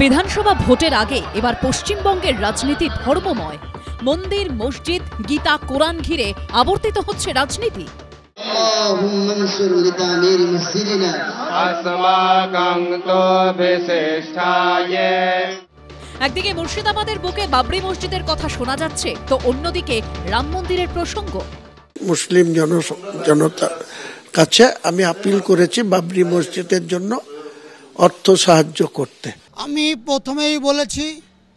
বিধানসভা ভোটের আগে এবার পশ্চিমবঙ্গের রাজনীতি ধর্মময়। মন্দির, মসজিদ, গীতা, কোরআন ঘিরে আবর্তিত হচ্ছে রাজনীতি। একদিকে মুর্শিদাবাদের বুকে বাবরি মসজিদের কথা শোনা যাচ্ছে, তো অন্যদিকে রাম মন্দিরের প্রসঙ্গ। মুসলিম জনতার কাছে আমি আপিল করেছি বাবরি মসজিদের জন্য অর্থ সাহায্য করতে। আমি প্রথমেই বলেছি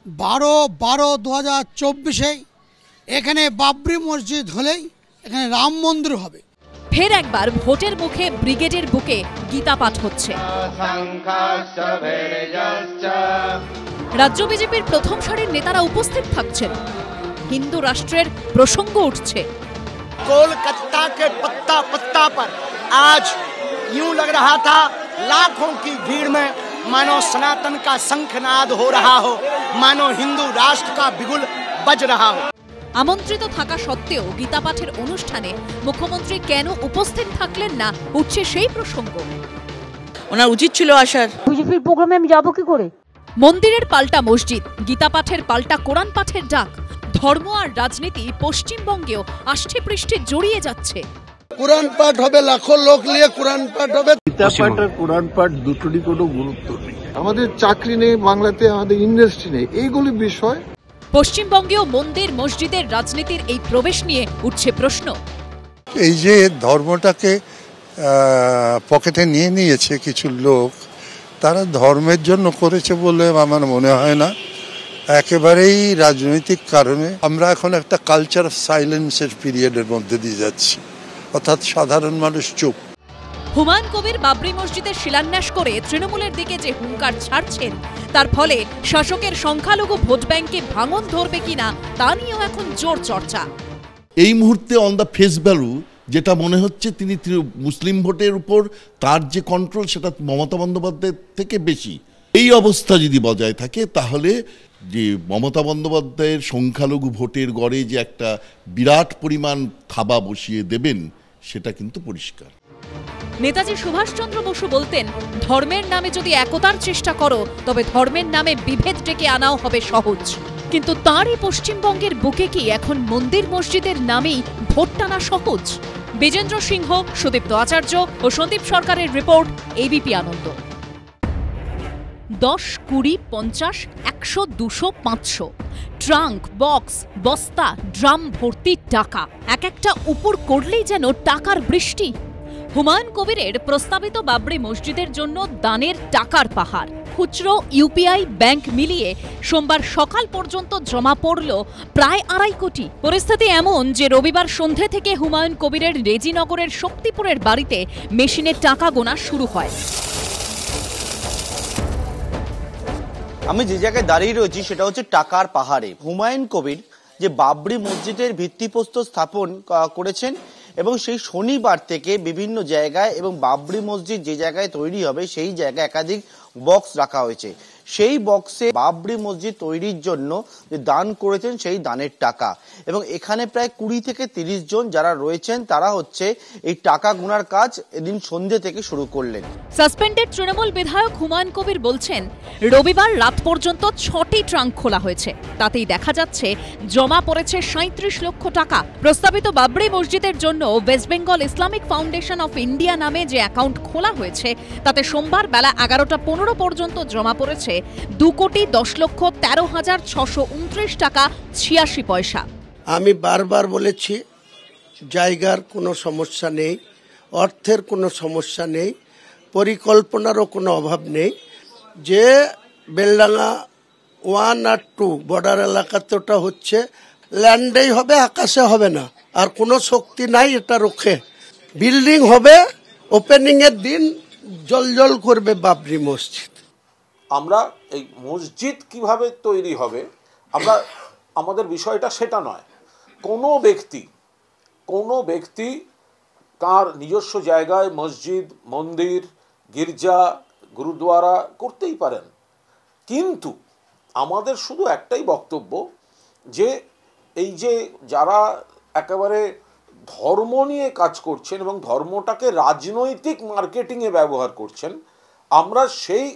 12/12/2024 এখানে বাবরি মসজিদ হলেই এখানে রাম মন্দির হবে। ফের একবার ভোটের মুখে ব্রিগেডের বুকে গীতা পাঠ হচ্ছে। রাজ্য বিজেপির প্রথম সারির নেতারা উপস্থিত থাকছেন। হিন্দু রাষ্ট্রের প্রসঙ্গ উঠছে। कोलकाता के पत्ता पत्ता पर आज यूं लग रहा था लाखों की भीड़ में मानो सनातन का शंखनाद हो रहा हो, मानो हिंदू राष्ट्र का बिगुल बज रहा हो। আমন্ত্রিত থাকা সত্ত্বেও গীতা পাঠের অনুষ্ঠানে মুখ্যমন্ত্রী কেন উপস্থিত থাকলেন না, উঠছে সেই প্রসঙ্গ। ওনার উচিত ছিল আসার। বিজেপির প্রোগ্রামে আমি যাব কি করে? মন্দিরের পাল্টা মসজিদ, গীতা পাঠের পাল্টা কোরআন পাঠের ডাক। ধর্ম আর রাজনীতি পশ্চিমবঙ্গেও আষ্টে পৃষ্ঠে জড়িয়ে যাচ্ছে। কোরআন পাঠ হবে, লাখো লোক নিয়ে কোরআন পাঠ হবে। গীতা পাঠ আর কোরআন পাঠ দুটোরই কোনো গুরুত্ব নেই। আমাদের চাকরি নেই বাংলাতে, আমাদের ইন্ডাস্ট্রি নেই, এইগুলি বিষয়। পশ্চিমবঙ্গেও মন্দির মসজিদের রাজনীতির এই প্রবেশ নিয়ে উঠছে প্রশ্ন। এই যে ধর্মটাকে পকেটে নিয়ে নিয়েছে কিছু লোক, তারা ধর্মের জন্য করেছে বলে আমার মনে হয় না, একেবারেই রাজনৈতিক কারণে। আমরা এখন একটা কালচার অফ সাইলেন্সের পিরিয়ডের মধ্যে দিয়ে যাচ্ছি, অর্থাৎ সাধারণ মানুষ চুপ। হুমায়ুন কবির বাবরি মসজিদের শিলান্যাস করে তৃণমূলের দিকে যে হুঙ্কার ছাড়ছেন, তার ফলে শাসকের সংখ্যালঘু ভোট ব্যাংকে ভাঙন ধরবে কিনা তা নিয়েও এখন জোর চর্চা। এই মুহূর্তে অন দ্য ফেস ভ্যালু যেটা মনে হচ্ছে, তিনি মুসলিম ভোটের উপর তার যে কন্ট্রোল সেটা মমতা বন্দ্যোপাধ্যায়ের থেকে বেশি। এই অবস্থা যদি বজায় থাকে তাহলে যে মমতা বন্দ্যোপাধ্যায়ের সংখ্যালঘু ভোটের গড়ে যে একটা বিরাট পরিমাণ থাবা বসিয়ে দেবেন, সেটা কিন্তু পরিষ্কার। নেতাজি সুভাষচন্দ্র বসু বলতেন, ধর্মের নামে যদি একতার চেষ্টা করো, তবে ধর্মের নামে বিভেদ ডেকে আনাও হবে সহজ। কিন্তু তাঁরই পশ্চিমবঙ্গের বুকে কি এখন মন্দির মসজিদের নামেই ভোট টানা সহজ? বিজেন্দ্র সিংহ, সুদীপ্ত আচার্য ও সন্দীপ সরকারের রিপোর্ট, এবিপি আনন্দ। 10, 20, 50, 100, 200, 500 ট্রাঙ্ক, বক্স, বস্তা, ড্রাম ভর্তি টাকা, এক একটা উপর করলেই যেন টাকার বৃষ্টি। হুমায়ুন কবিরের প্রস্তাবিত বাবরি মসজিদের জন্য দানের টাকার পাহাড়। খুচরো, ইউপিআই, ব্যাংক মিলিয়ে সোমবার সকাল পর্যন্ত জমা পড়ল প্রায় 2.5 কোটি। পরিস্থিতি এমন যে রবিবার সন্ধে থেকে হুমায়ুন কবিরের রেজিনগরের শক্তিপুরের বাড়িতে মেশিনে টাকা গোনা শুরু হয়। আমি যে জায়গায় দাঁড়িয়ে রয়েছি সেটা হচ্ছে টাকার পাহাড়ে। হুমায়ুন কবির যে বাবরি মসজিদের ভিত্তিপ্রস্তর স্থাপন করেছেন এবং সেই শনিবার থেকে বিভিন্ন জায়গায় এবং বাবরি মসজিদ যে জায়গায় তৈরি হবে সেই জায়গায় একাধিক বক্স রাখা হয়েছে। সেই বক্সে বাবরি মসজিদ তৈরির জন্য যে দান করেছেন সেই দানের টাকা, এবং এখানে প্রায় 20 থেকে 30 জন যারা রয়েছেন তারা হচ্ছে এই টাকা গোনার কাজ এদিন সন্ধ্যে থেকে শুরু করলেন। সাসপেন্ডেড তৃণমূল বিধায়ক হুমায়ুন কবির বলছেন, রবিবার রাত পর্যন্ত 6টি ট্রাঙ্ক খোলা হয়েছে, তাতেই দেখা যাচ্ছে জমা পড়েছে 37 লক্ষ টাকা। প্রস্তাবিত বাবরি মসজিদের জন্য West Bengal Islamic foundation of India নামে যে অ্যাকাউন্ট খোলা হয়েছে, তাতে সোমবার বেলা 11টা 15 পর্যন্ত জমা পড়েছে 2,10,13,629 টাকা 86 পয়সা। আমি বারবার বলেছি, জায়গার কোনো সমস্যা নেই, অর্থের কোনো সমস্যা নেই, পরিকল্পনারও কোনো অভাব নেই। যে বেলডাঙ্গা 1 আর 2 বর্ডার এলাকাতে ওটা হচ্ছে ল্যান্ডেই হবে, আকাশে হবে না, আর কোনো শক্তি নাই এটা রোখে। বিল্ডিং হবে, ওপেনিং এর দিন জল করবে বাবরি মসজিদ। আমরা এই মসজিদ কিভাবে তৈরি হবে, আমাদের বিষয়টা সেটা নয়। কোনো ব্যক্তি তার নিজস্ব জায়গায় মসজিদ, মন্দির, গির্জা, গুরুদ্বারা করতেই পারেন, কিন্তু আমাদের শুধু একটাই বক্তব্য যে এই যে যারা একেবারে ধর্ম নিয়ে কাজ করছেন এবং ধর্মটাকে রাজনৈতিক মার্কেটিংয়ে ব্যবহার করছেন, আমরা সেই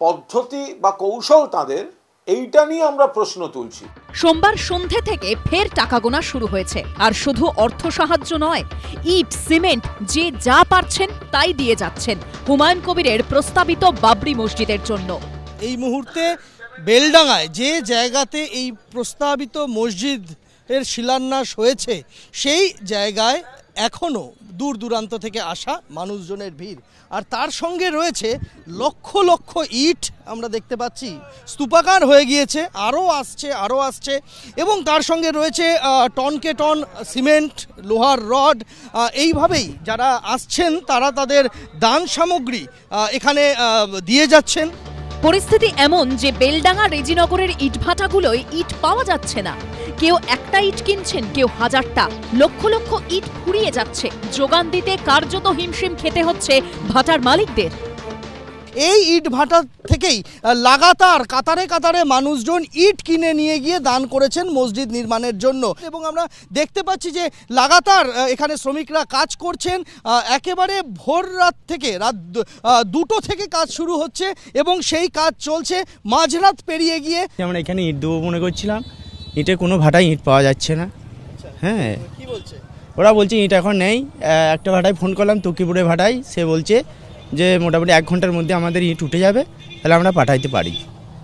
পদ্ধতি বা কৌশল তাদের, এইটা নিয়ে আমরা প্রশ্ন তুলছি। সোমবার সন্ধে থেকে ফের টাকা গোনা শুরু হয়েছে। আর শুধু অর্থ সাহায্য নয়, ইট সিমেন্ট যে যা পারছেন তাই দিয়ে যাচ্ছেন হুমায়ুন কবিরের প্রস্তাবিত বাবরি মসজিদের জন্য। এই মুহূর্তে বেলডাঙায় যে জায়গাতে এই প্রস্তাবিত মসজিদ এর শিলান্যাস হয়েছে, সেই জায়গায় এখনও দূর দূরান্ত থেকে আসা মানুষজনের ভিড়। আর তার সঙ্গে রয়েছে লক্ষ লক্ষ ইট আমরা দেখতে পাচ্ছি, স্তূপাকার হয়ে গিয়েছে, আরও আসছে এবং তার সঙ্গে রয়েছে টনকে টন সিমেন্ট, লোহার রড। এইভাবেই যারা আসছেন তারা তাদের দান সামগ্রী এখানে দিয়ে যাচ্ছেন। পরিস্থিতি এমন যে বেলডাঙ্গা রেজিনগরের ইটভাটাগুলোয় ইট পাওয়া যাচ্ছে না। কেউ একটা ইট কিনছেন, কেউ হাজারটা। লক্ষ লক্ষ ইট ফুরিয়ে যাচ্ছে। যোগান দিতে কার্যত হিমশিম খেতে হচ্ছে ভাটার মালিকদের। এই ইট ভাটা থেকেই লাগাতার কাতারে কাতারে মানুষজন ইট কিনে নিয়ে গিয়ে দান করেছেন মসজিদ নির্মাণের জন্য। এবং আমরা দেখতে পাচ্ছি যে লাগাতার এখানে শ্রমিকরা কাজ করছেন। একেবারে ভোর রাত থেকে রাত 2টো থেকে কাজ শুরু হচ্ছে এবং সেই কাজ চলছে মাঝরাত পেরিয়ে গিয়ে। আমরা এখানে ইট দেবো মনে করছিলাম, ইটের কোনো ভাটায় ইট পাওয়া যাচ্ছে না। হ্যাঁ, কি বলছে ওরা? বলছে ইট এখন নেই। একটা ভাটায় ফোন করলাম, তুকিপুরের ভাটায়, সে বলছে যে মোটামুটি 1 ঘন্টার মধ্যে আমাদের ইট উঠে যাবে, তাহলে আমরা পাঠাইতে পারি।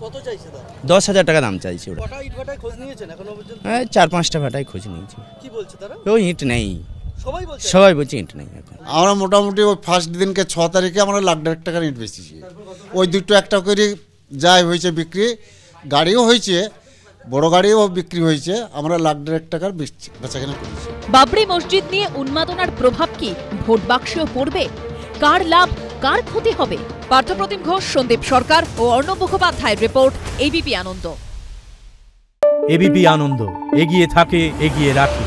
কত চাইছে? 10,000 টাকা দাম চাইছে ওরা। কটা ইট ভাটায় খোঁজ নিয়েছেন এখনো পর্যন্ত? হ্যাঁ, 4-5টা ভাটায় খোঁজ নিয়েছি। কি বলছে তারা? ওই ইট নেই, সবাই বলছে ইট নেই এখন। আমরা মোটামুটি ওই ফার্স্ট দিনকে 6 তারিখে আমরা 1,00,000 টাকার ইট বেচেছি। ওই 2টো একটা করে যাই হয়েছে বিক্রি, গাড়িও হয়েছে, বড় গাড়িও বিক্রি হয়েছে। আমরা 1,00,000 টাকার বেচাকেনা করেছি। বাবরি মসজিদ নিয়ে উন্মাদনার প্রভাব কি ভোট বাক্সেও পড়বে? কার লাভ, কার ক্ষতি হবে? পার্থপ্রতিম ঘোষ, সন্দীপ সরকার ও অর্ণব মুখোপাধ্যায়ের রিপোর্ট, এবিপি আনন্দ। এবিপি আনন্দ, এগিয়ে থাকে, এগিয়ে রাখে।